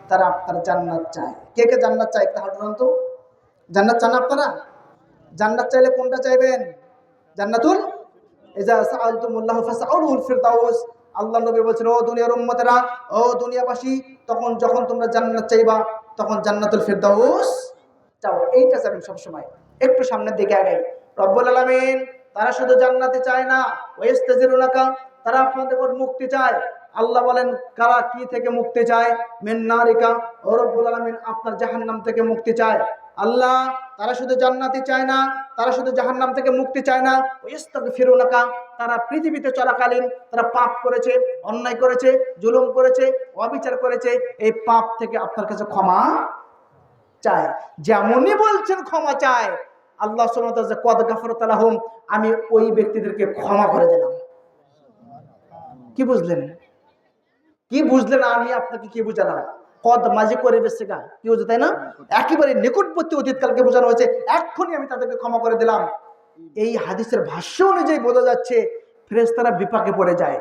তারা আপনার জান্নাত চায়। কে কে জান্নাত চায় একটা হাত উঠান তো। জান্নাত চান আপনারা? জান্নাত চাইলে কোনটা চাইবেন? জান্নাতুল ইজা সাআলতুমুল্লাহ ফাসআলুল ফিরদাউস। আল্লাহ নবী বলেছেন, ও দুনিয়ার উম্মতেরা, ও দুনিয়াবাসী, যখন তোমরা জান্নাত চাইবা তখন জান্নাতুল ফিরদাউস চাও। এইটা চাইবেন সবসময়। একটু সামনের দিকে আগাই। রব্বুল আলামিন তারা শুধু জান্নাতে চায় না, ওয়াইস্তাজিরুনাকা, তারা আপনাদের উপর মুক্তি চায়। আল্লাহ বলেন কারা কি থেকে মুক্তি চায়? মিন নারিকা, ও রব্বুল আলামিন আপনার জাহান্নাম থেকে মুক্তি চায়। আল্লাহ তারা শুধু জান্নাতি চায় না, তারা শুধু জাহান্নাম থেকে মুক্তি চায় না, ওয়াইস্তাগফিরুনাকা, তারা পৃথিবীতে চলাকালীন তারা পাপ করেছে, অন্যায় করেছে, জুলুম করেছে, অবিচার করেছে, এই পাপ থেকে আপনার কাছে ক্ষমা চায়। যেমনই বলছেন ক্ষমা চায়, আল্লাহ সুবহানাহু ওয়া তাআলা কদ গাফারতু লাহুম, আমি ওই ব্যক্তিদেরকে ক্ষমা করে দিলাম। কি বুঝলেন? কি বুঝলেন? আমি আপনাকে কি বুঝালাম? কদ মাঝে করে বেসছে গা, কি বুঝে, তাই না? একেবারে নিকটবর্তী অতীতকালকে বোঝানো হয়েছে, এক্ষুনি আমি তাদেরকে ক্ষমা করে দিলাম। এই হাদিসের ভাষ্য অনুযায়ী বোঝা যাচ্ছে ফেরেশতারা বিপাকে পড়ে যায়।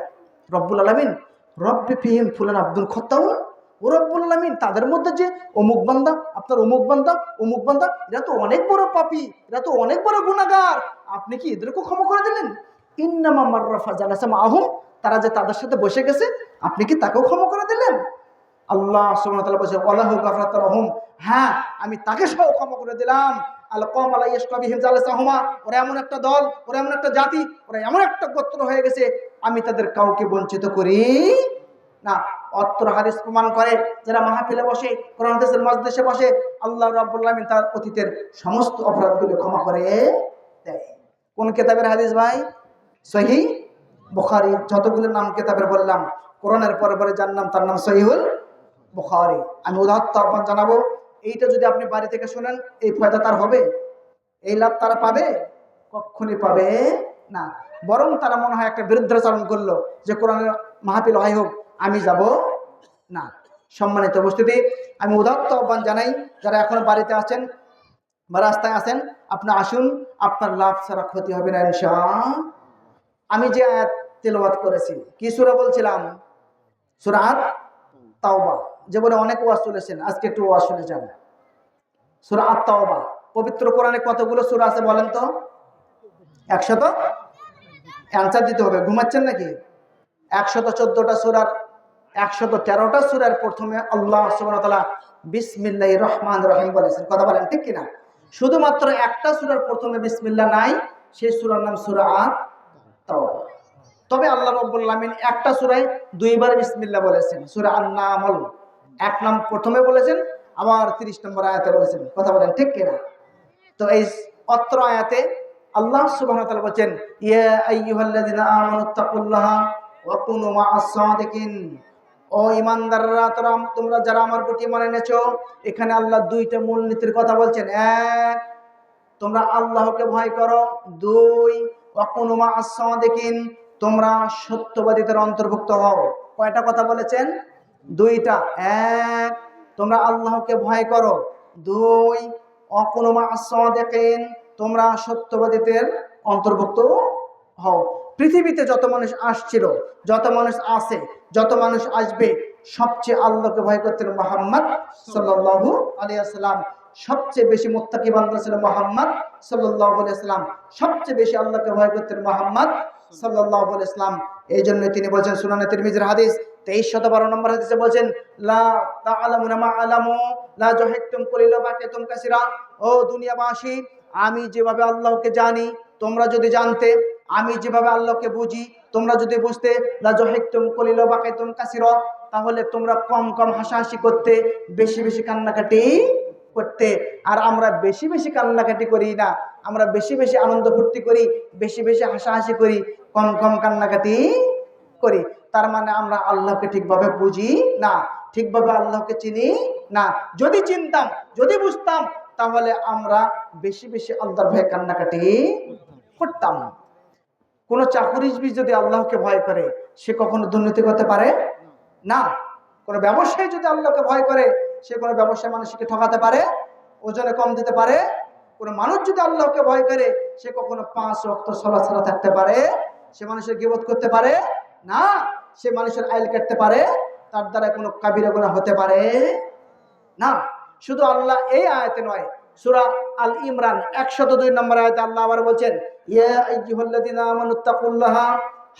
রব্বুল আলামিন রব্বি ফিহিম ফুলান আব্দুল খত্তাউন, ও রব্বুল আলামিন তাদের মধ্যে যে অমুক বান্দা, আপনার অমুক বান্দা, অমুক বান্দা, এরা তো অনেক বড় পাপী, এরা তো অনেক বড় গুনাহগার, আপনি কি এদেরকে ক্ষমা করে দিলেন? ইন্নামা মাররাফা জালাসা মাআহুম, তারা যে তাদের সাথে বসে গেছে, আপনি কি তাকেও ক্ষমা করে দিলেন? আল্লাহ সুবহানাহু ওয়া তাআলা বলেন ওয়ালাহু গাফরাতু লাহুম, হ্যাঁ আমি তাকে সহ ক্ষমা করে দিলাম। আল কওম লা ইয়াশকাবিহিম জালাসাহুমা, ওরা এমন একটা দল, ওরা এমন একটা জাতি, ওরা এমন একটা গোত্র হয়ে গেছে, আমি তাদের কাউকে বঞ্চিত করি না। অত্র হাদিস প্রমাণ করে যারা মাহফিলে বসে, কোরআন হাদিসের মাজলিসে বসে, আল্লাহ রাব্বুল আলামিন তার অতীতের সমস্ত অপরাধগুলো ক্ষমা করে দেয়। কোন কিতাবের হাদিস ভাই? সহিহ বুখারী। যতগুলো নাম কিতাবের বললাম, কোরআনের পরে পরে যার নাম তার নাম সহিহুল বুখারী। আমি উদাহরণ আহ্বান জানাবো, এইটা যদি আপনি বাড়ি থেকে শোনেন, এই ফায়দা তার হবে? এই লাভ তারা পাবে? কখনই পাবে না। বরং তারা মনে হয় একটা বিরুদ্ধাচরণ করলো, যে কোরআনের মাহফিল হয় হোক, আমি যাব না। সম্মানিত উপস্থিতি, আমি উদাত্ত আহ্বান জানাই, যারা এখনো বাড়িতে আছেন বা রাস্তায় আছেন, আপনি আসুন, আপনার লাভ ছাড়া ক্ষতি হবে না ইনশাআল্লাহ। আমি যে আয়াত তেলাওয়াত করেছি, কি সূরা বলছিলাম? সূরা আত-তাওবা। জীবনে অনেক ওয়াজ শুনেছেন, আজকে একটু ওয়াজ শুনে যান। সূরা আত-তাওবা। পবিত্র কোরআনে কতগুলো সূরা আছে বলেন তো? 100। অ্যানসার দিতে হবে, ঘুমাচ্ছেন নাকি? 114টা সূরার 113টা সূরার প্রথমে আল্লাহ সুবহানাহু ওয়া তাআলা বিসমিল্লাহির রহমানির রহিম বলেছেন। কথা বলেন ঠিক কিনা? শুধুমাত্র একটা সূরার প্রথমে বিসমিল্লাহ নাই, সেই সূরার নাম সূরা আত-তাওবা। তবে আল্লাহ রাব্বুল আলামিন একটা সূরায় দুইবার বিসমিল্লাহ বলেছেন। সূরা আন-নামল এক নাম প্রথমে বলেছেন, আবার 30 নম্বর আয়াতে বলেছেন। কথা বলেন ঠিক কিনা? তো এই অত্র আয়াতে আল্লাহ সুবহানাহু ওয়া তাআলা বলেন, ইয়া আইয়ুহাল্লাযিনা আমানুত্তাকুল্লাহা ওয়া কুনু মা'আস সাদিকিন, ও ঈমানদাররা, তোমরা যারা আমার প্রতি ঈমান এনেছো। এখানে আল্লাহ দুইটা মূলনীতির কথা বলছেন। এক, তোমরা আল্লাহকে ভয় করো। দুই, ওয়া কুনু মা'আস সাদিকিন, তোমরা সত্যবাদীদের অন্তর্ভুক্ত হও। কয়টা কথা বলেছেন? দুইটা। এক, তোমরা আল্লাহকে ভয় করো। দুই, ওয়া কুনু মা'আস সাদিকিন, তোমরা সত্যবাদীদের অন্তর্ভুক্ত হও। পৃথিবীতে যত মানুষ আসছিল, যত মানুষ আছে, যত মানুষ আসবে, সবচেয়ে আল্লাহকে ভয় করতেন মুহাম্মদ সাল্লাল্লাহু আলাইহি ওয়াসাল্লাম। সবচেয়ে বেশি মুত্তাকি বান্দা ছিল মুহাম্মদ সাল্লাল্লাহু আলাইহি ওয়াসাল্লাম। সবচেয়ে বেশি আল্লাহকে ভয় করতেন মুহাম্মদ সাল্লাল্লাহু আলাইহি ওয়াসাল্লাম। এই জন্য তিনি বলেছেন, সুনানে তিরমিজির হাদিস 2312 নম্বর হাদিসে বলেছেন, লা তা'লামুনা মা আলামু লা জাহিকতুম কুলিলা বাকিতুম কাসিরা, ও দুনিয়াবাসী, আমি যেভাবে আল্লাহকে জানি তোমরা যদি জানতে, আমি যেভাবে আল্লাহকে বুঝি তোমরা যদি বুঝতে, লা জাহিকতুম কুলিলা বাকিতুম কাসিরা, তাহলে তোমরা কম কম হাসাহাসি করতে, বেশি বেশি কান্নাকাটি করতে। আর আমরা বেশি বেশি কান্নাকাটি করি না, আমরা বেশি বেশি আনন্দ ফুর্তি করি, বেশি বেশি হাসাহাসি করি, কম কম কান্নাকাটি করি। তার মানে আমরা আল্লাহকে ঠিকভাবে বুঝি না, ঠিকভাবে আল্লাহকে চিনি না। যদি চিনতাম, যদি বুঝতাম, তাহলে আমরা বেশি বেশি আল্লাহর ভয়ে কান্নাকাটি করতাম। কোন চাকুরিজীবী যদি আল্লাহকে ভয় করে, সে কখনো দুর্নীতি করতে পারে না। কোন ব্যবসায়ী যদি আল্লাহকে ভয় করে, সে কোনো ব্যবসায় মানুষকে ঠকাতে পারে, ওজনে কম দিতে পারে। কোন মানুষ যদি আল্লাহকে ভয় করে, সে কখনো 5 ওয়াক্ত সালাত ছাড়া থাকতে পারে, সে মানুষের গীবত করতে পারে না, সে মানুষের আইল কাটতে পারে, তার দ্বারা কোনো কাবিরা গুনাহ হতে পারে না, শুধু আল্লাহ এই আয়াতে নয়, সূরা আল ইমরান 102 নম্বর আয়াতে আল্লাহ আবার বলছেন, ইয়া আইয়ুহাল্লাযীনা আমানুত্তাকুল্লাহা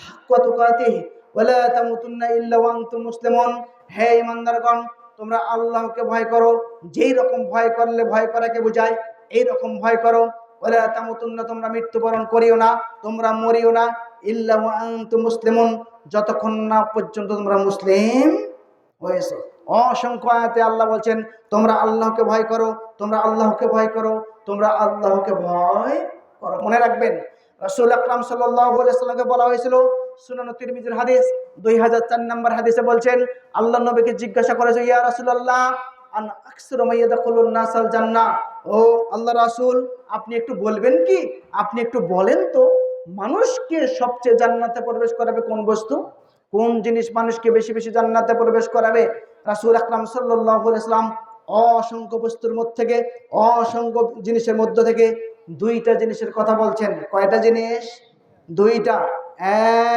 হাক্কা তুকাতিহি ওয়া লা তামুতুন্না ইল্লা ওয়া আনতুম মুসলিমুন। হে ঈমানদারগণ, তোমরা আল্লাহকে ভয় করো, যেই রকম ভয় করলে ভয় করাকে বোঝায় এই রকম ভয় করো। ওয়া লা তামুতুন্না, তোমরা মৃত্যুবরণ করিও না, তোমরা মরিও না, ইল্লা ওয়া আনতুম মুসলিমুন, যতক্ষণ না পর্যন্ত তোমরা মুসলিম হয়েছে। অসংখ্য আয়াতে আল্লাহ বলছেন তোমরা আল্লাহকে ভয় করো, তোমরা আল্লাহকে ভয় করো, তোমরা আল্লাহকে ভয় করো। মনে রাখবেন, রাসূল আকরাম সাল্লাল্লাহু আলাইহি সাল্লামকে বলা হয়েছিল, সুনান তিরমিজির হাদিস 2004 নম্বর হাদিসে বলছেন, আল্লাহ নবীকে জিজ্ঞাসা করেছে, ইয়া রাসূলুল্লাহ আন আকসিরু মা ইয়াদখুলুন নাসাল জান্নাহ, ও আল্লাহ রাসূল, আপনি একটু বলবেন কি, আপনি একটু বলেন তো মানুষকে সবচেয়ে জান্নাতে প্রবেশ করাবে কোন বস্তু, কোন জিনিস মানুষকে বেশি বেশি জান্নাতে প্রবেশ করাবে? রাসূল আকরাম সাল্লাল্লাহু আলাইহি ওয়াসাল্লাম অসংখ্য বস্তুর মধ্যে থেকে, অসংখ্য জিনিসের মধ্য থেকে দুইটা জিনিসের কথা বলছেন। কয়টা জিনিস? দুইটা।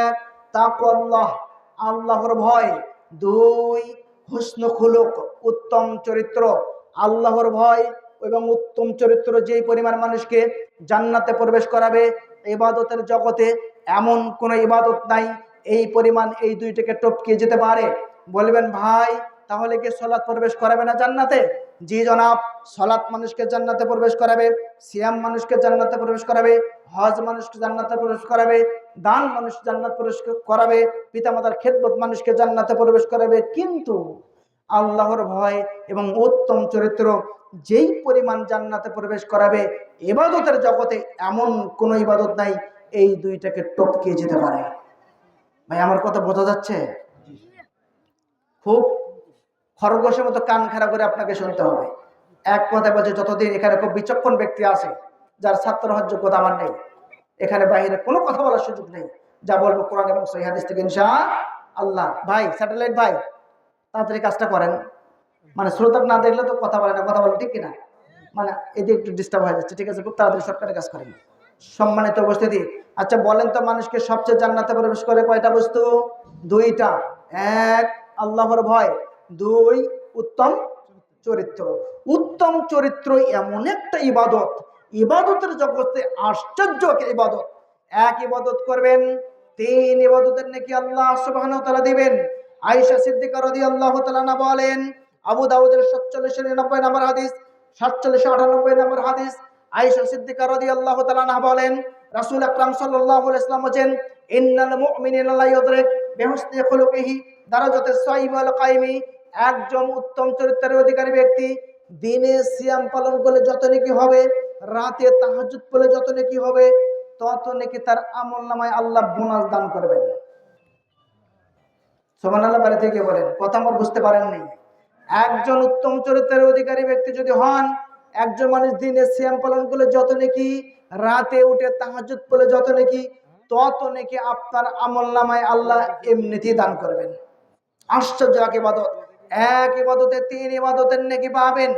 এক, তাকওয়াল্লাহ, আল্লাহর ভয়। দুই, হুসনু খুলুক, উত্তম চরিত্র। আল্লাহর ভয় এবং উত্তম চরিত্র যেই পরিমাণ মানুষকে জান্নাতে প্রবেশ করাবে, ইবাদতের জগতে এমন কোনো ইবাদত নাই এই পরিমাণ এই দুইটাকে টপকে যেতে পারে। বলবেন ভাই তাহলে কি সালাত প্রবেশ করাবে না জান্নাতে? জি জনাব, সালাত মানুষকে জান্নাতে প্রবেশ করাবে, সিয়াম মানুষকে জান্নাতে প্রবেশ করাবে, হজ মানুষকে জান্নাতে প্রবেশ করাবে, দান মানুষ জান্নাত প্রবেশ করাবে, পিতামাতার খেদমত মানুষকে জান্নাতে প্রবেশ করাবে। কিন্তু আল্লাহর ভয় এবং উত্তম চরিত্র যেই পরিমাণ জান্নাতে প্রবেশ করাবে, ইবাদতের জগতে এমন কোনো ইবাদত নাই এই দুইটাকে টপকে যেতে পারে। ভাই আমার কথা বোঝা যাচ্ছে? খুব খরগোশের মতো কান খাড়া করে আপনাকে শুনতে হবে। এক কথা বলছে, যতদিন এখানে খুব বিচক্ষণ ব্যক্তি আছে যার ছাত্র হওয়ার যোগ্যতা আমার নেই, এখানে বাইরে কোনো কথা বলার সুযোগ নেই, যা বলবো কোরআন এবং সহিহ হাদিস থেকে ইনশাআল্লাহ। ভাই স্যাটেলাইট ভাই, তাড়াতাড়ি কাজটা করেন, মানে শ্রোতা না দেখলে তো কথা বলে না, কথা বলে ঠিক কিনা, মানে এদিকে একটু ডিস্টার্ব হয়ে যাচ্ছে। ঠিক আছে, খুব তাড়াতাড়ি সরকারি কাজ করেন। সম্মানিত উপস্থিতি, আচ্ছা বলেন তো মানুষকে সবচেয়ে জান্নাতে প্রবেশ করে কয়টা বস্তু? দুইটা। এক, আল্লাহর ভয়। দুই, উত্তম চরিত্র। উত্তম চরিত্র এমন একটা ইবাদত, ইবাদতের জগতে আশ্চর্য একটা ইবাদত। এক ইবাদত করবেন, তিন ইবাদতের নেকি আল্লাহ সুবহানাহু ওয়া তাআলা দিবেন। আয়েশা সিদ্দিকা রাদিয়াল্লাহু তাআলা আনহা বলেন, আবু দাউদের 47-90 নম্বর হাদিস, 47-98 নম্বর হাদিস, আয়েশা সিদ্দিকা রাদিয়াল্লাহু তাআলা আনহা বলেন, রাসূল আকরাম সাল্লাল্লাহু আলাইহি ওয়াসাল্লাম বলেন, ইন্নাল মুমিনা লা ইউদরিক বিহুসনি খুলুকিহি দারাজাতাস সাইয়্যিম ওয়াল কাইমি। একজন উত্তম চরিত্রের অধিকারী ব্যক্তি দিনে সিয়াম পালন করলে যত নেকি হবে, রাতে তাহাজ্জুদ পড়লে যত নেকি হবে, তত নেকি তার আমলনামায় আল্লাহ বোনাস দান করবেন। সুবহানাল্লাহ বাড়ি থেকে বলেন, কথা আমার বুঝতে পারেননি। একজন উত্তম চরিত্রের অধিকারী ব্যক্তি যদি হন, একজন মানুষ দিনে সিয়াম পালন করলে যত নেকি, রাতে উঠে তাহাজ্জুদ পড়লে যত নেকি, তত নেকি আপনার আমলনামায় আল্লাহ এমনিতেই দান করবেন। আশ্চর্য এক ইবাদত। এক ইবাদতে তিন ইবাদতের নেকি পাবেন,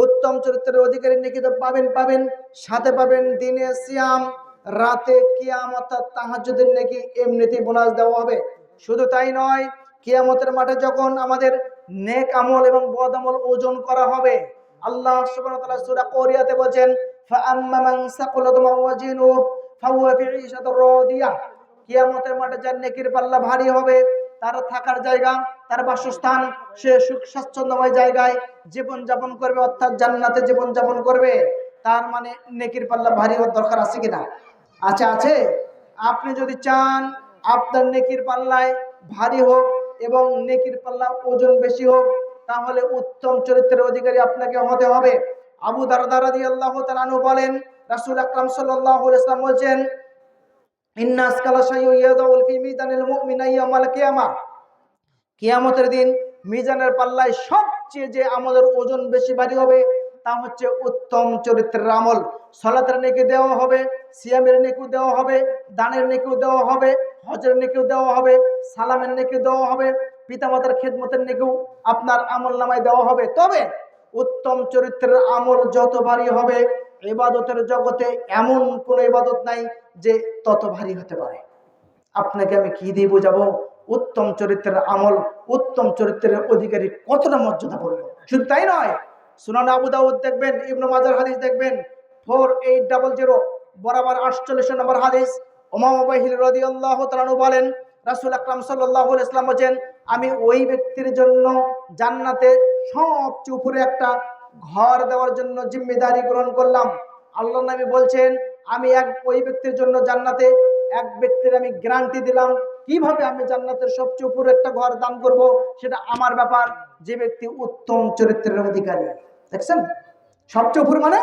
উত্তম চরিত্রের অধিকারী নেকি তো পাবেন, সাথে পাবেন দিনে সিয়াম, রাতে কিয়াম অর্থাৎ তাহাজ্জুদের নেকি এমনিতেই বোনাস দেওয়া হবে। শুধু তাই নয়, কিয়ামতের মাঠে যখন আমাদের নেক আমল এবং বদ আমল ওজন করা হবে, আল্লাহ সুবহানাহু ওয়া তাআলা সূরা কোরিয়াতে বলেন, ফাআম্মা মান সাকুলাত মাওয়াজিনুহু ফাহুয়া ফি ঈশাতির রাদিয়াহ। কিয়ামতের মাঠে যার নেকির পাল্লা ভারী হবে, তার থাকার জায়গা, তার বাসস্থান, সে সুখ স্বাচ্ছন্দ্যময় জায়গায় জীবন যাপন করবে, অর্থাৎ জান্নাতে জীবন যাপন করবে। তার মানে নেকির পাল্লা ভারী হওয়ার দরকার আছে কিনা? আচ্ছা আছে। আপনি যদি চান আপনার নেকির পাল্লায় ভারী হোক এবং নেকির পাল্লা ওজন বেশি হোক, তাহলে উত্তম চরিত্রের অধিকারী আপনাকে হতে হবে। আবু দারদা রাদিয়াল্লাহু তাআলা আনহু বলেন, রাসূল আকরাম সাল্লাল্লাহু আলাইহি ওয়াসাল্লাম বলেন, ইন্না আসকালা শাইউন ইয়াদাউল ফি মিজানিল মুমিনা ইয়াউমাল কিয়ামা। কিয়ামতের দিন মিজানের পাল্লায় সবচেয়ে যে আমলের ওজন বেশি ভারী হবে তা হচ্ছে উত্তম চরিত্রের আমল। সালাতের নেকি দেওয়া হবে, সিয়ামের নেকি দেওয়া হবে, দানের নেকিও দেওয়া হবে, হজের নেকিও দেওয়া হবে, সালামের নেকি দেওয়া হবে, পিতামাতার খেদমতের নেকিও আপনার আমলনামায় দেওয়া হবে। তবে উত্তম চরিত্রের আমল যত ভারী হবে, ইবাদতের জগতে এমন কোনো ইবাদত নাই যে তত ভারী হতে পারে। আপনাকে আমি কি দিয়ে বোঝাবো উত্তম চরিত্রের আমল, উত্তম চরিত্রের অধিকারী কতটা মর্যাদা পড়লো। শুধু তাই নয়, সুনান আবু দাউদ দেখবেন, ইবনে মাজার হাদিস দেখবেন 4800 বরাবর 48 নম্বর হাদিস, উমামা বাহিল রাদিয়াল্লাহু তাআলা আনহু বলেন, রাসূল আকরাম সাল্লাল্লাহু আলাইহি ওয়াসাল্লাম বলেন, আমি ওই ব্যক্তির জন্য জান্নাতে সবচেয়ে উপরে একটা ঘর দেওয়ার জন্য জিম্মেদারি গ্রহণ করলাম। আল্লাহ নবী বলছেন, আমি ওই ব্যক্তির জন্য জান্নাতে এক ব্যক্তির আমি গ্যারান্টি দিলাম। কিভাবে আমি জান্নাতের সবচেয়ে উপরে একটা ঘর দান করব, সেটা আমার ব্যাপার, যে ব্যক্তি উত্তম চরিত্রের অধিকারী। দেখছেন, সবচেয়ে উপরে মানে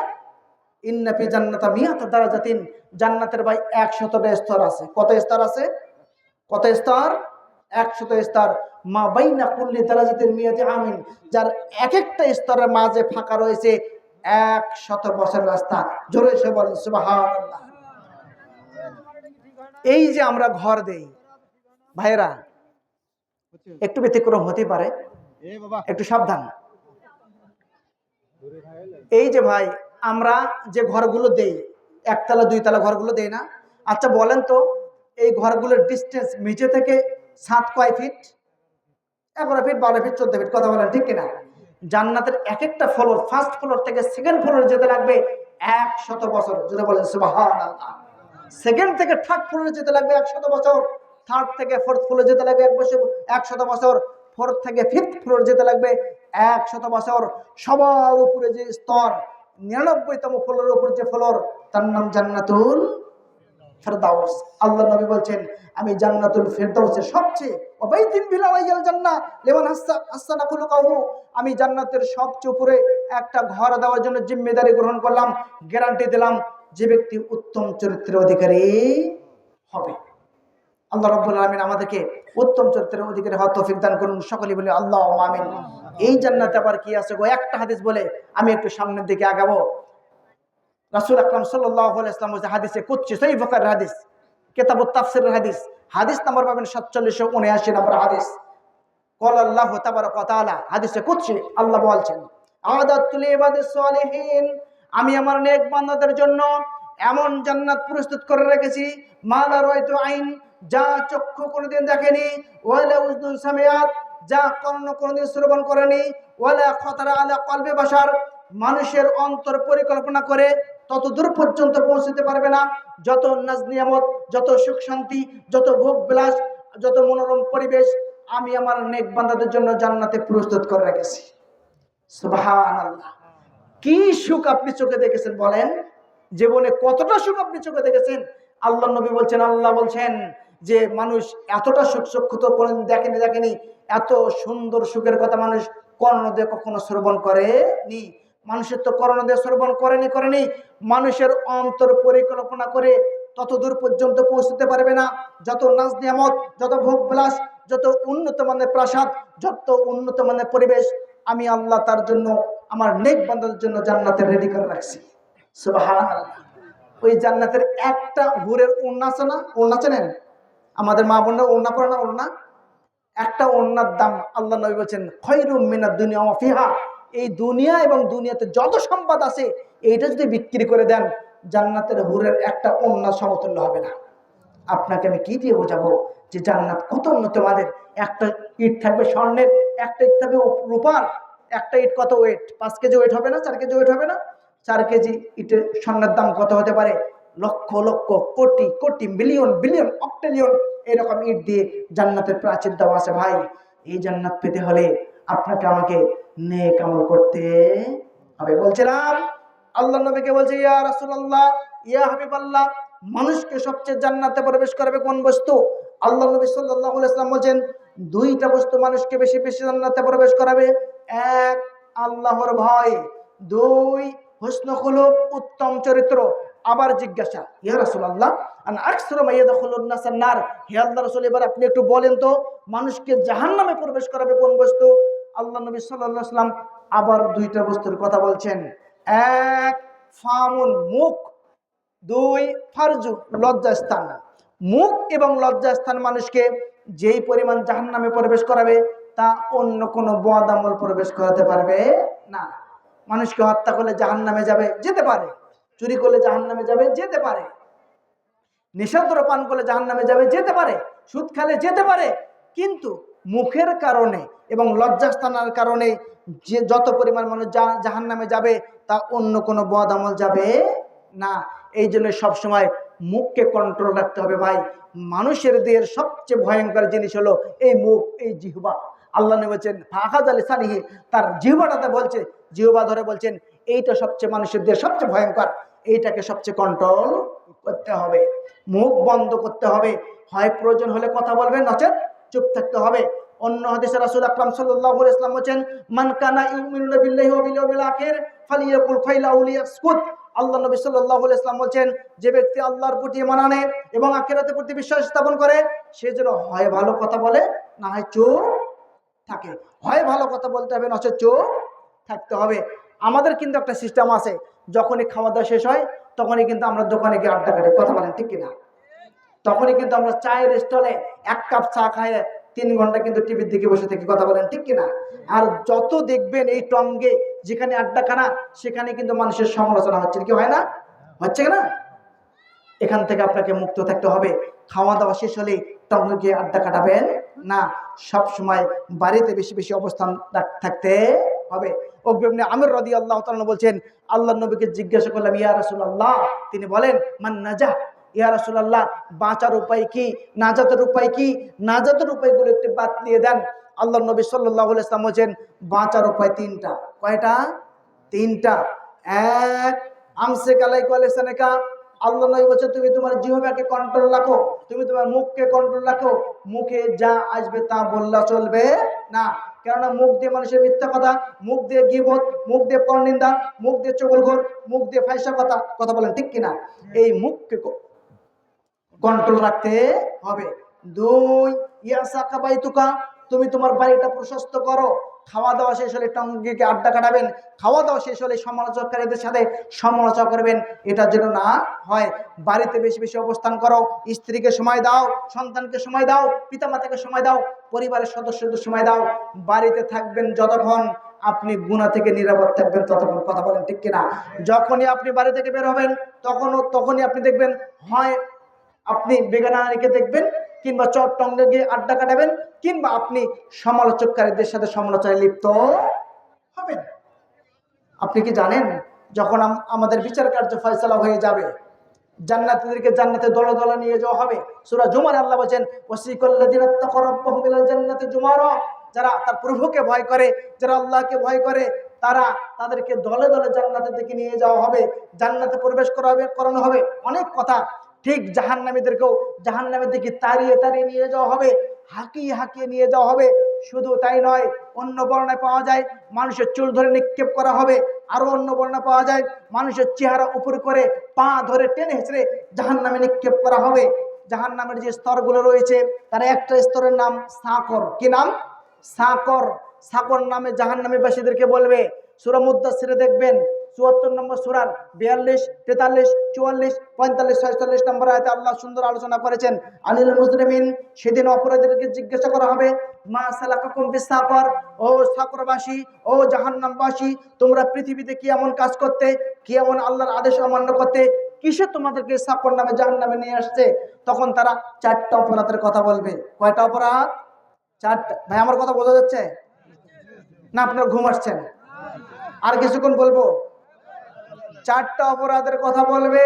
ইন্না ফি জান্নাতা মিয়াতা দারাজাতিন, জান্নাতের ভাই 100টা স্তর আছে। কত স্তর আছে? কত স্তর? 100 স্তর। মা বাইনা কুল্লি দারাজাতিন মিয়াতি আমিন, যার এক একটা স্তরের মাঝে ফাঁকা রয়েছে 100 বছর রাস্তা। জোরে সে বলেন সুবহানাল্লাহ। এই যে আমরা ঘর দেই ভাইরা, একটু ব্যতিক্রম হতে পারে, একটু সাবধান। এই যে ভাই আমরা যে ঘরগুলো দেই, একতলা দুইতলা ঘরগুলো দেই না, আচ্ছা বলেন তো এই ঘরগুলোর ডিস্টেন্স নিচে থেকে ছাদ কয় ফিট? 11 ফিট, 12 ফিট, 14 ফিট, কথা বলেন ঠিক কিনা? জান্নাতের এক একটা ফ্লোর, ফার্স্ট ফ্লোর থেকে সেকেন্ড ফ্লোরে যেতে লাগবে 100 বছর। যদি বলেন সুবহানাল্লাহ। সেকেন্ড থেকে থার্ড ফ্লোরে যেতে লাগবে 100 বছর, থার্ড থেকে ফোর্থ ফ্লোরে যেতে লাগবে 100 বছর, ফোর্থ থেকে ফিফথ ফ্লোর যেতে লাগবে 100 বছর। সবার উপরে যে স্তর, 99তম ফ্লোরের উপর যে ফ্লোর, তার নাম জান্নাতুল ফেরদাউস। আল্লাহ নবী বলছেন, আমি জান্নাতুল ফেরদাউসের সবচেয়ে ওয়াবাইতিন বিলাওয়াইয়াল জান্নাহ লিমান হাসানা খুলুকাহু, আমি জান্নাতের সবচেয়ে উপরে একটা ঘর দেওয়ার জন্য জিম্মেদারি গ্রহণ করলাম, গ্যারান্টি দিলাম, যে ব্যক্তি উত্তম চরিত্রের অধিকারী হবে। আল্লাহ রাব্বুল আলামিন আমাদেরকে উত্তম চরিত্রের অধিকারী হওয়ার তৌফিক দান করুন। সকলেই বলি আল্লাহুম্মা আমিন। এই জান্নাতে আবার কি আছে গো? একটা হাদিস বলে আমি একটু সামনের দিকে আগাবো। রাসূল আকরাম সাল্লাল্লাহু আলাইহি ওয়াসাল্লাম বলেছেন, হাদিসে কুদসি, সহিহ বুখারীর হাদিস, কিতাবুত তাফসীরের হাদিস, হাদিস নাম্বার পাবেন 4779 নম্বর হাদিস। ক্বালা আল্লাহু তাবারাকা ওয়া তাআলা, হাদিসে কুদসি আল্লাহ বলছেন, আ'দাতু লিইবাদিস সালিহিন, আমি আমার নেক বান্দাদের জন্য এমন জান্নাত প্রস্তুত করে রেখেছি, মা লা রাআইতু আইন, যা চক্ষু কোনোদিন দেখেনি, ওয়ালা উযুন সামিআত, যা কর্ণ কোনোদিন শ্রবণ করেনি, ওয়ালা খাতারা আলা কলবি বাশার, মানুষের অন্তর পরিকল্পনা করে তত দূর পর্যন্ত পৌঁছতে পারবে না। যত নাজ নিয়ামত, যত সুখ শান্তি, যত ভোগ বিলাস, যত মনোরম পরিবেশ আমি আমার নেক বান্দাদের জন্য জান্নাতে প্রস্তুত করে রেখেছি। সুবহানাল্লাহ। কি সুখ আপনি চোখে দেখেছেন বলেন? জীবনে কতটা সুখ আপনি চোখে দেখেছেন? আল্লাহ নবী বলছেন, আল্লাহ বলছেন যে মানুষ এতটা সুখ চক্ষু তো কোনোদিন দেখেনি, এত সুন্দর সুখের কথা মানুষ কর্ণ দিয়ে কখনো শ্রবণ করেনি। মানুষের তো কর্ণ দিয়ে শ্রবণ করেনি, মানুষের অন্তর পরিকল্পনা করে তত দূর পর্যন্ত পৌঁছতে পারবে না। যত নাজ নিয়ামত, যত ভোগ বিলাস, যত উন্নত মানের প্রাসাদ, যত উন্নত মানের পরিবেশ আমি আল্লাহ তার জন্য, আমার নেক বান্দাদের জন্য জান্নাতে রেডি করে রাখছি। সুবহানাল্লাহ। ওই জান্নাতের একটা হুরের ওড়না আছে না, ওড়না চেনেন? আমাদের মা বোনরা ওড়না পরে না, ওড়না, একটা ওড়নার দাম আল্লাহ নবী বলেছেন, খায়রুম মিনাদ দুনিয়া ওয়া ফিহা, এই দুনিয়া এবং দুনিয়াতে যত সম্পদ আছে এইটা যদি বিক্রি করে দেন, জান্নাতের হুরের একটা ওড়না সমতুল্য হবে না। আপনাকে আমি কি দিয়ে বোঝাবো যে জান্নাত কত উন্নত মানের? একটা ইট থাকবে স্বর্ণের, একটা ইট থাকবে রূপার। একটা ইট কত ওয়েট? 5 কেজি ওয়েট হবে না? 4 কেজি ওয়েট হবে না? 4 কেজি ইটের স্বর্ণের দাম কত হতে পারে? লক্ষ লক্ষ, কোটি কোটি, বিলিয়ন বিলিয়ন, অক্টেলিয়ন, এরকম ইট দিয়ে জান্নাতের প্রাচীর দেওয়া আছে। ভাই, এই জান্নাত পেতে হলে আপনাকে আমাকে নেক আমল করতে হবে। বলছিলাম আল্লাহ নবীকে বলছে, ইয়া রাসূলুল্লাহ, ইয়া হাবিবাল্লাহ, মানুষকে সবচেয়ে জান্নাতে প্রবেশ করবে কোন বস্তু? আল্লাহ নবী সাল্লাল্লাহু আলাইহি ওয়াসাল্লাম বলেন, দুইটা বস্তু মানুষকে বেশি বেশি জান্নাতে প্রবেশ করাবে। এক, আল্লাহর ভয়। দুই, হুসনুল খুলুক, উত্তম চরিত্র। আবার জিজ্ঞাসা, ইয়া রাসূলুল্লাহ, আন আকসারু মা ইয়াদখুলুন নাসান নার, হে আল্লাহর রাসূল, এবার আপনি একটু বলেন তো মানুষকে জাহান্নামে প্রবেশ করাবে কোন বস্তু? আল্লাহ নবী সাল্লাল্লাহু আলাইহি ওয়াসাল্লাম আবার দুইটা বস্তুর কথা বলছেন। এক, ফামুন, মুখ। দুই, ফারজু, লজ্জাস্থান। মুখ এবং লজ্জাস্থান মানুষকে যেই পরিমাণ জাহান্নামে প্রবেশ করাবে তা অন্য কোনো বদ আমল প্রবেশ করাতে পারবে না। মানুষকে হত্যা করলে জাহান্নামে যাবে, যেতে পারে। চুরি করলে জাহান্নামে যাবে, যেতে পারে। নেশাদ্রব্য পান করলে জাহান্নামে যাবে, যেতে পারে। সুদ খেলে যেতে পারে। কিন্তু মুখের কারণে এবং লজ্জাস্থানের কারণে যে যত পরিমাণ মানুষ জাহান্নামে যাবে তা অন্য কোনো বদ আমল যাবে না। এই জন্য সবসময় মুখকে কন্ট্রোল রাখতে হবে ভাই। মানুষের দেহের সবচেয়ে ভয়ঙ্কর জিনিস হলো এই মুখ, এই জিহ্বা। আল্লাহ নবী বলছেন ফাখাজ আলী সানিহি, তার জিহ্বাটাতে বলছে, জিহ্বা ধরে বলছেন এইটা সবচেয়ে মানুষের দেহের সবচেয়ে ভয়ঙ্কর, এইটাকে সবচেয়ে কন্ট্রোল করতে হবে। মুখ বন্ধ করতে হবে, হয় প্রয়োজন হলে কথা বলবেন, নচেত চুপ থাকতে হবে। অন্য হাদিসে রাসূল আকরাম সাল্লাল্লাহু আলাইহি ওয়াসাল্লাম বলেন মান কানা ইউমিনু বিল্লাহি ওয়া বিল ইয়াউমিল আখির ফালিয়াকুল খাইরা আও লিয়াসকুত। আল্লাহ নবী সাল্লাল্লাহু আলাইহি ওয়াসাল্লাম বলেন যে ব্যক্তি আল্লাহর প্রতি ঈমান আনে এবং আখিরাতের প্রতি বিশ্বাস স্থাপন করে সে যেন হয় ভালো কথা বলে, না হয় চুপ থাকে। হয় ভালো কথা বলতে হবে, নচেত চুপ থাকতে হবে। আমাদের কিন্তু একটা সিস্টেম আছে, যখনই খাওয়া দাওয়া শেষ হয় তখনই কিন্তু আমরা দোকানে গিয়ে আড্ডা কাটি, কথা বলেন ঠিক কিনা? তখনই কিন্তু আমরা চায়ের স্টলে এক কাপ চা খাই 3 ঘন্টা কিন্তু টিভির দিকে বসে থাকি, কথা বলেন ঠিক কিনা? আর যত দেখবেন এই টঙ্গে যেখানে আড্ডাখানা সেখানে কিন্তু মানুষের সমালোচনা হচ্ছে, কি হয় না? হচ্ছে না? এখান থেকে আপনাকে মুক্ত থাকতে হবে। খাওয়া দাওয়া শেষ হলে টঙ্গে গিয়ে আড্ডা কাটাবেন না, সব সময় বাড়িতে বেশি বেশি অবস্থান থাকতে হবে। ইবনে আমির রাদিয়াল্লাহু তাআলা বলছেন আল্লাহর নবীকে জিজ্ঞাসা করলাম ইয়া রাসূলুল্লাহ, তিনি বলেন মান নাজাহ, ইয়া রাসূলুল্লাহ বাঁচার উপায় কি, নাজাতের উপায় কি? নাজাতের উপায়গুলো একটু বাদ দিয়ে দেন। আল্লাহর নবী সাল্লাল্লাহু আলাইহি ওয়াসাল্লাম বলেন বাঁচার উপায় 3টা। কয়টা? 3টা। এক, আমসিক আলাইকা লিসানাকা, আল্লাহ নবী বলেন তুমি তোমার জিহ্বাকে কন্ট্রোল রাখো, তুমি তোমার মুখকে কন্ট্রোল রাখো। মুখে যা আসবে তা বললে চলবে না, কেননা মুখ দিয়ে মানুষের মিথ্যা কথা, মুখ দিয়ে গীবত, মুখ দিয়ে পরনিন্দা, মুখ দিয়ে চগলখোর, মুখ দিয়ে ফাহিশা কথা, কথা বলেন ঠিক কিনা? এই মুখকে কন্ট্রোল রাখতে হবে। 2, ইয়াসাকা বাইতুকা, তুমি তোমার বাড়িটা প্রশস্ত করো। খাওয়া দাওয়া শেষ হলে টঙ্গিকে আড্ডা কাটাবেন, খাওয়া দাওয়া শেষ হলে সমালোচককারীদের সাথে সমালোচনা করবেন, এটা যেন না হয়। বাড়িতে বেশি বেশি অবস্থান করো, স্ত্রীকে সময় দাও, সন্তানকে সময় দাও, পিতামাতাকে সময় দাও, পরিবারের সদস্যদের সময় দাও। বাড়িতে থাকবেন যতক্ষণ আপনি গুনাহ থেকে নিরাপদ থাকবেন ততক্ষণ, কথা বলেন ঠিক কিনা? যখনই আপনি বাড়ি থেকে বের হবেন তখনই আপনি দেখবেন হয় আপনি বেগানা নারীকে দেখবেন, কিংবা চট্টঙ্গে গিয়ে আড্ডা কাটাবেন, কিংবা আপনি সমালোচককারীদের সাথে সমালোচনায় লিপ্ত হবেন। আপনি কি জানেন যখন আমাদের বিচার কার্য ফয়সালা হয়ে যাবে, জান্নাতীদেরকে জান্নাতে দলে দলে নিয়ে যাওয়া হবে। সূরা জুমারে আল্লাহ বলেন ওয়াসিকাল্লাযিনা তাকাউ রাব্বাহুম ইলাল জান্নাতি জুমারা, যারা তার প্রভুকে ভয় করে, যারা আল্লাহকে ভয় করে, তাদেরকে দলে দলে জান্নাতের দিকে নিয়ে যাওয়া হবে, জান্নাতে প্রবেশ করানো হবে। অনেক কথা। ঠিক জাহান্নামীদেরকেও জাহান্নামের দিকে তাড়িয়ে তাড়িয়ে নিয়ে যাওয়া হবে, হাঁকিয়ে হাঁকিয়ে নিয়ে যাওয়া হবে। শুধু তাই নয়, অন্য বর্ণায় পাওয়া যায় মানুষের চুল ধরে নিক্ষেপ করা হবে। আরো অন্য বর্ণনা পাওয়া যায় মানুষের চেহারা উপর করে পা ধরে টেনে হেঁচড়ে জাহান্নামে নিক্ষেপ করা হবে। জাহান্নামের যে স্তরগুলো রয়েছে তার একটা স্তরের নাম সাকর। কি নাম? সাকর। সাকর নামে জাহান্নামীবাসীদেরকে বলবে। সূরা মুদ্দাসসিরে দেখবেন ৭৪ নম্বর সূরার ৪২, ৪৩, ৪৪, ৪৫, ৪৬ নম্বর আয়াতে আল্লাহ সুন্দর আলোচনা করেছেন আনিল মুজরিমিন, সেদিন অপরাধীদেরকে জিজ্ঞাসা করা হবে মা সালাকাকুম ফিস সাকর, ও সাকরবাসী, ও জাহান্নামবাসী, তোমরা পৃথিবীতে কি এমন কাজ করতে, কি এমন আল্লাহর আদেশ অমান্য করতে, কিসে তোমাদেরকে সাকর নামে জাহান্নামে নিয়ে আসছে? তখন তারা 4টা অপরাধের কথা বলবে। কয়টা অপরাধ? 4টা। ভাই আমার কথা বোঝা যাচ্ছে না? আপনারা ঘুম আসছেন? আর কিছুক্ষণ বলবো। 4টা অপরাধের কথা বলবে।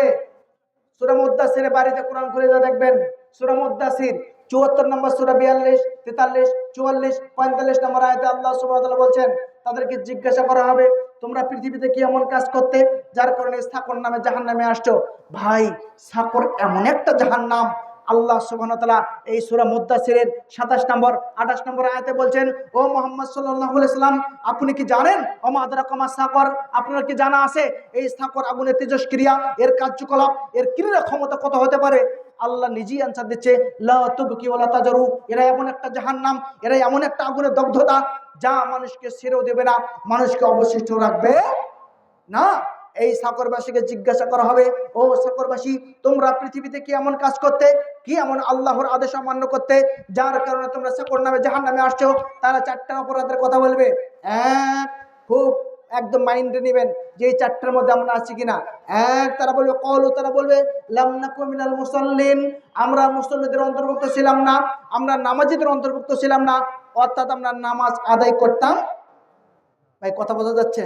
সূরা মুদ্দাসিরে বাড়িতে কোরআন খুলে দেখবেন, সূরা মুদ্দাসির ৭৪ নম্বর সূরা ৪২, ৪৩, ৪৪, ৪৫ নম্বর আয়াতে আল্লাহ সুবহানাহু ওয়া তাআলা বলছেন তাদেরকে জিজ্ঞাসা করা হবে তোমরা পৃথিবীতে কি এমন কাজ করতে যার কারণে সাকর নামে জাহান্নামে আসছো? ভাই সাকর এমন একটা জাহান্নাম, আল্লাহ সুবহানাহু ওয়া তাআলা এই সূরা মুদ্দাসিরের ২৭ নম্বর ২৮ নম্বর আয়াতে বলছেন ও মুহাম্মদ সাল্লাল্লাহু আলাইহি সাল্লাম, আপনি কি জানেন ওমা আদরাকা মা সাকর, আপনার কি জানা আছে এই সাকর আগুনের তেজস্ক্রিয়া, এর কার্যকলাপ, এর ক্রিয়া ক্ষমতা কত হতে পারে? আল্লাহ নিজেই আনসার দিচ্ছে লা তুবকি ওয়ালা তাজারু, এরা এমন একটা জাহান্নাম, এরা এমন একটা আগুনের দগ্ধতা যা মানুষকে ছেড়েও দেবে না, মানুষকে অবশিষ্ট রাখবে না। এই সাকরবাসীকে জিজ্ঞাসা করা হবে ও সাকরবাসী, তোমরা পৃথিবীতে কি এমন কাজ করতে, কি এমন আল্লাহর আদেশ অমান্য করতে যার কারণে তোমরা সাকর নামে জাহান্নামে আসছো? তারা 4টা অপরাধের কথা বলবে। খুব একদম মাইন্ডে নেবেন যে এই 4টার মধ্যে আমরা আছি কিনা। তারা বলবে কলু, তারা বলবে লাম নাকু মিনাল মুসাল্লিন, আমরা মুসল্লিদের অন্তর্ভুক্ত ছিলাম না, আমরা নামাজীদের অন্তর্ভুক্ত ছিলাম না। অর্থাৎ আমরা নামাজ আদায় করতাম। ভাই কথা বোঝা যাচ্ছে?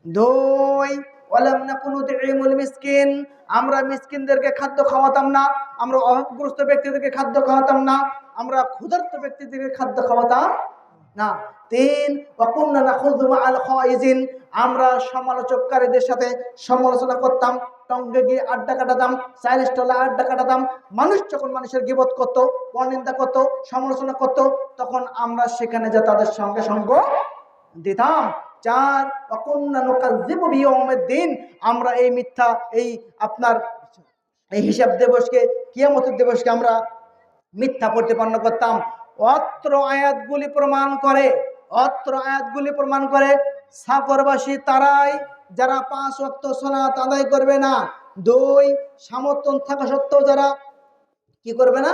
2 ওয়ালাম নাকুনু তুইমুল মিসকিন, আমরা মিসকিনদেরকে খাদ্য খাওয়াতাম না, আমরা অভাবগ্রস্ত ব্যক্তিদেরকে খাদ্য খাওয়াতাম না, আমরা ক্ষুধার্ত ব্যক্তিদেরকে খাদ্য খাওয়াতাম না। 3 ওয়াকুন্না নাখুযু মাআল খাইজিন, আমরা সমালোচককারীদের সাথে সমালোচনা করতাম, টঙ্গে গিয়ে আড্ডা কাটাতাম, চায়ের স্টলে আড্ডা কাটাতাম। মানুষ যখন মানুষের গীবত করত, পরনিন্দা করত, সমালোচনা করত, তখন আমরা সেখানে যে তাদের সঙ্গে সঙ্গ দিতাম। 4 ওয়াকুন্না নুকাযযিবু বিয়াউমিদ্দিন, আমরা এই মিথ্যা এই আপনার এই হিসাব দিবসকে, কিয়ামতের দিবসকে আমরা মিথ্যা প্রতিপন্ন করতাম। অত্র আয়াতগুলি প্রমাণ করে সাগরবাসী তারাই যারা 5 ওয়াক্ত সালাত আদায় করবে না। 2 সামর্থ্য থাকা সত্ত্বেও যারা কি করবে না,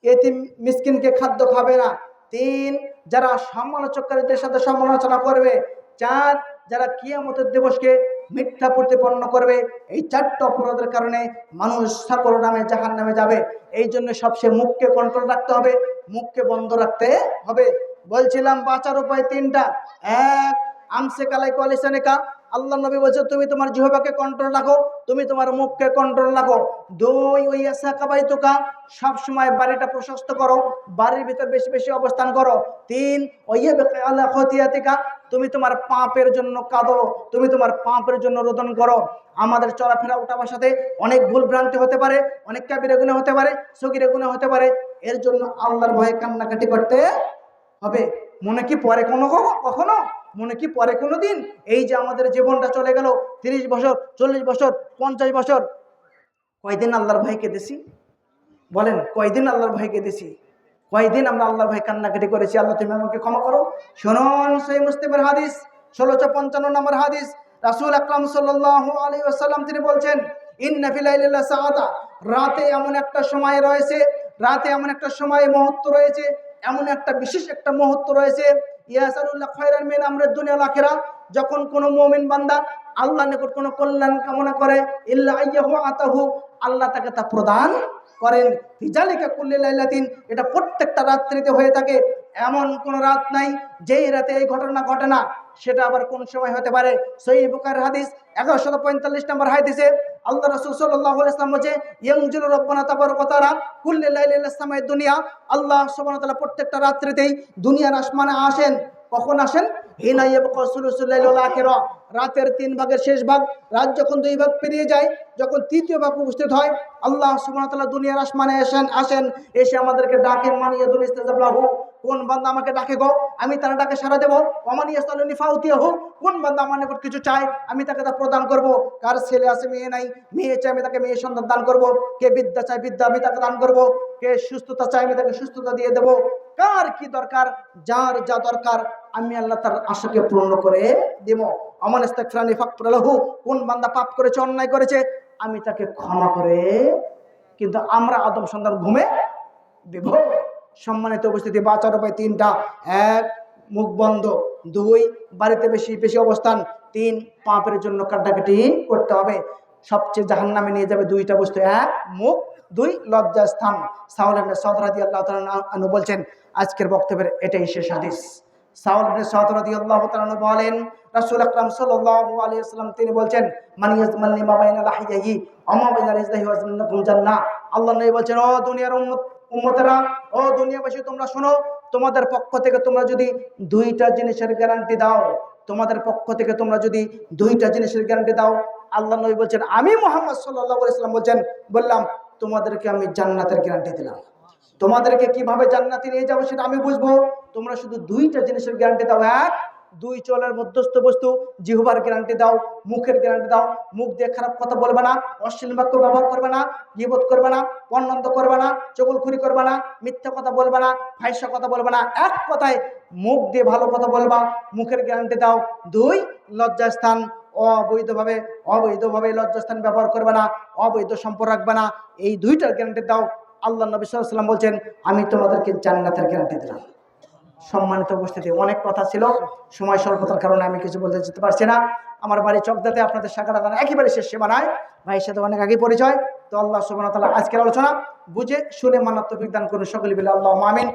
এতিম মিসকিনকে খাদ্য খাবে না। 3 যারা সমালোচককারীদের সাথে সমালোচনা করবে। 4 যারা কিয়ামতের দিবসকে মিথ্যা প্রতিপন্ন করবে। এই 4টা অপরাধের কারণে মানুষ সাগর নামে জাহান্নামে যাবে। এই জন্য সবচেয়ে মুখকে কন্ট্রোল রাখতে হবে, মুখকে বন্ধ রাখতে হবে। বলছিলাম বাঁচার উপায় 3টা। 1 আমসিক আলাইকা লিসানাকা, আল্লাহ নবী বলছে তুমি তোমার জিহ্বাকে কন্ট্রোল রাখো, তুমি তোমার মুখকে কন্ট্রোল রাখো। 2 ওয়াইয়াসাকা বাইতুকা, সব সময় বাড়িটা প্রশস্ত করো, বাড়ির ভিতর বেশি বেশি অবস্থান করো। 3 ওয়াইয়াবকা আলা খতিয়াতিকা, তুমি তোমার পাপের জন্য কাঁদো, তুমি তোমার পাপের জন্য রোদন করো। আমাদের চলাফেরা ওঠা বসাতে অনেক ভুল ভ্রান্তি হতে পারে, অনেক কাবিরা গুনাহ হতে পারে, সগীরা গুনাহ হতে পারে। এর জন্য আল্লাহর ভয়ে কান্নাকাটি করতে হবে। মনে কি পরে কখনো মনে কি পরে কোনো দিন এই যে আমাদের জীবনটা চলে গেল 30 বছর, 40 বছর, 50 বছর, কয়দিন আল্লাহর ভয় কেঁদেছি? বলেন কয়দিন আল্লাহর ভয় কেঁদেছি? কয়দিন আমরা আল্লাহর ভয় কান্নাকাটি করেছি? আল্লাহ তুমি আমাকে ক্ষমা করো। শুনুন সহিহ মুসলিমের হাদিস 1655 নম্বর হাদিস, রাসূল আকরাম সাল্লাল্লাহু আলাইহি ওয়াসাল্লাম তিনি বলছেন, ইন্না ফিল লাইলি সাআতা, রাতে এমন একটা সময় রয়েছে, রাতে এমন একটা সময় মুহূর্ত রয়েছে, এমন একটা বিশেষ একটা মুহূর্ত রয়েছে, ইয়াসালুল্লাহ খায়রান মিন আমরিদ দুনিয়া ওয়াল আখিরাহ, যখন কোনো মুমিন বান্দা আল্লাহর নিকট কোনো কল্যাণ কামনা করে, ইল্লা আইয়াহু আতাহু, আল্লাহ তাকে তা প্রদান করেন। ফিজালিকা কুল্লি লাইলাতিন, এটা প্রত্যেকটা রাত্রিতে হয়ে থাকে। এমন কোন রাত নাই যেই রাতে এই ঘটনা ঘটে না। সেটা আবার কোন সময় হতে পারে? সহিহ বুখারীর হাদিস 1145 নম্বর হাদিসে আল্লাহ রাসূল সাল্লাল্লাহু আলাইহি ওয়াসাল্লাম বলেছে, ইয়ানজিলু রাব্বানা তাবারাকা ওয়া তাআলা কুল্লি লাইলাতিন ইলা সামাই দুনিয়া, আল্লাহ সুবহানাহু ওয়া তাআলা প্রত্যেকটা রাত্রিতেই দুনিয়ার আসমানে আসেন। কখন আসেন? হিনা ইয়াবকা সুলুসুল লাইলিল আখিরা, রাতের 3 ভাগের শেষ ভাগ। রাত যখন 2 ভাগ পেরিয়ে যায়, যখন 3য় ভাগ উপস্থিত হয়, আল্লাহ সুবহানাহু ওয়া তাআলা দুনিয়ার আসমানে আসেন, এসে আমাদেরকে ডাকেন, মানিয়াদুল ইস্তিজাব লাহু, কোন বান্দা আমাকে ডাকে গো, আমি তার ডাকে সাড়া দেব। ওমানি ইয়াসালুনি ফাউতিয়াহু, কোন বান্দা আমার নিকট কিছু চায়, আমি তাকে তা প্রদান করব। কার ছেলে আছে মেয়ে নাই, মেয়ে চাই আমি তাকে মেয়ে সন্তান দান করব। কে বিদ্যা চায় বিদ্যা আমি তাকে দান করব। কে সুস্থতা চায় আমি তাকে সুস্থতা দিয়ে দেব। কার কি দরকার, যার যা দরকার আমি আল্লাহ তার আশাকে পূর্ণ করে দেব। আমান ইস্তাগফিরানি ফাগফির লাহু, কোন বান্দা পাপ করেছে, অন্যায় করেছে, আমি তাকে ক্ষমা করে। কিন্তু আমরা আদম সন্তান ঘুমে দেব। সম্মানিত উপস্থিতি, বাঁচার উপায় 3টা। 1 মুখ বন্ধ, 2 বাড়িতে বেশি বেশি অবস্থান, 3 পাপের জন্য কাটাকাটি করতে হবে। সবচেয়ে জাহান্নামে নিয়ে যাবে 2টা বস্তু, 1 মুখ, 2 লজ্জাস্থান। সাউল ইবনে সাদ রাদিয়াল্লাহু তাআলা আনহু বলছেন, আজকের বক্তব্যের এটাই শেষ হাদিস। সাউল ইবনে সাদ রাদিয়াল্লাহু তাআলা আনহু বলেন, রাসূল আকরাম সাল্লাল্লাহু আলাইহি ওয়াসাল্লাম তিনি বলছেন, মান ইয়াজমানি মা বাইনা লাহিয়াহি ওয়া মা বাইনা রিজলিহি ওয়া যান্নাতুম জান্নাহ। আল্লাহ নবী বলছেন, ও দুনিয়ার উম্মতেরা, ও দুনিয়াবাসী, তোমরা শোনো, তোমাদের পক্ষ থেকে তোমরা যদি 2টা জিনিসের গ্যারান্টি দাও, তোমাদের পক্ষ থেকে তোমরা যদি 2টা জিনিসের গ্যারান্টি দাও, আল্লাহ নবী বলছেন, আমি মুহাম্মদ সাল্লাল্লাহু আলাইহি ওয়াসাল্লাম বললাম, তোমাদেরকে আমি জান্নাতের গ্যারান্টি দিলাম। তোমাদেরকে কিভাবে জান্নাতে নিয়ে যাবো সেটা আমি বুঝবো, তোমরা শুধু 2টা জিনিসের গ্যারান্টি দাও। 1 2 চলের মধ্যস্থ বস্তু, জিহ্বার গ্যারান্টি দাও, মুখের গ্যারান্টি দাও। মুখ দিয়ে খারাপ কথা বলবে না, অশ্লীল বাক্য ব্যবহার করবে না, গীবত করবে না, পরনিন্দা করবে না, চগলখুরি করবে না, মিথ্যা কথা বলবে না, ফাহিশা কথা বলবে না। এক কথায় মুখ দিয়ে ভালো কথা বলবা, মুখের গ্যারান্টি দাও। 2 লজ্জাস্থান, অবৈধভাবে লজ্জাস্থান ব্যবহার করবে না, অবৈধ সম্পর্ক রাখবে না। এই 2টার গ্যারান্টি দাও। আল্লাহ নবী সাল্লাল্লাহু আলাইহি ওয়াসাল্লাম বলছেন, আমি তোমাদেরকে জান্নাতের গ্যারান্টি দিলাম। সম্মানিত উপস্থিতি, অনেক কথা ছিল, সময় স্বল্পতার কারণে আমি কিছু বলতে যেতে পারছি না। আমার বাড়ি চকদাতে, আপনাদের সাকারাদান একেবারে শেষ সীমানায়, ভাইয়ের সাথে অনেক আগে পরিচয়। তো আল্লাহ সুবহানাহু ওয়া তাআলা আজকের আলোচনা বুঝে শুনে মানার তৌফিক দান করুন। সকলে বলে আল্লাহুম্মা আমিন।